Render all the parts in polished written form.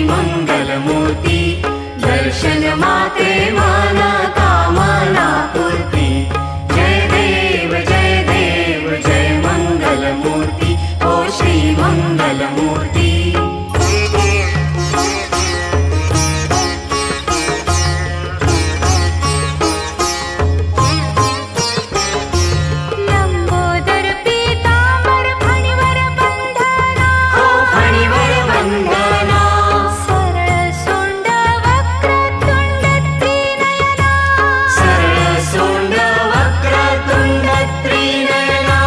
मंगलमूर्ती। दर्शन मात्रे मन कामना पूर्ती। जय देव जय मंगलमूर्ती ओ श्री मंगलमूर्ती। लंबोदर पीतांबर फणीवर बंधना, हो फणीवर बंधना। सरळ सोंड वक्रतुंड त्रिनयना, सरळ सोंड वक्रतुंड त्रिनयना।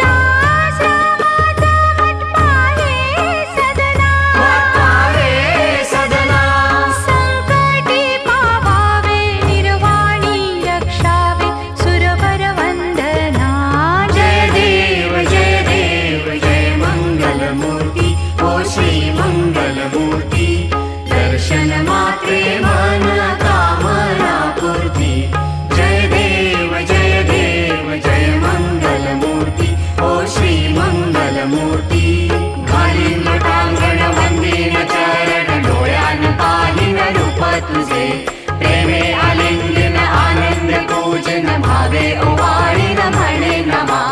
दास रामाचा वट पाहे सदना, वट पाहे सदना। संकटी पावावे निर्वाणी रक्षावे सुरवर वंदना। जय देव जय मंगलमूर्ती ओ श्री मंगलमूर्ती। दर्शन मात्रे मन कामना पूर्ती। जय देव जय मंगलमूर्ती ओ श्री मंगलमूर्ती। घालीन लोटांगण वंदीन चरण, डोळ्यान पाहिन रूप तुझे। प्रेमे आलिंगन आनंद पूजन, भावे ओवाळीन म्हणे नमा।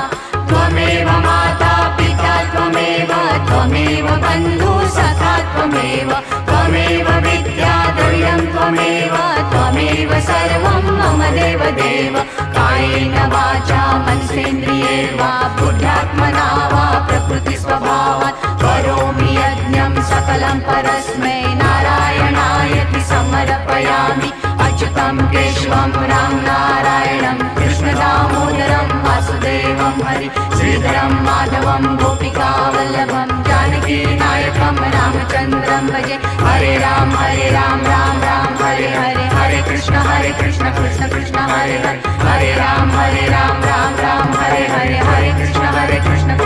त्वमेव माता पिता त्वमेव, त्वमेव बंधु सखा त्वमेव, त्वमेव विद्या द्रव्यं त्वमेव, त्वमेव सर्वं मम देव देव। कायेन वाचा मनसेन्द्रिये वा बुद्ध्यात्मना वा प्रकृति स्वभावात् करोमि यज्ञं सकलं परस्मै नारायणायति समर्पयामि। अच्युतं केशवं राम नारायणं कृष्ण दामोदरं वासुदेवं हरि श्रीधरं माधवं गोपिका वल्लभं जानकी नायकं रामचन्द्रं भजे। हरे राम राम राम हरे हरे, हरे कृष्ण कृष्ण कृष्ण हरे हरे। हरे राम राम राम हरे हरे, हरे कृष्ण कृष्ण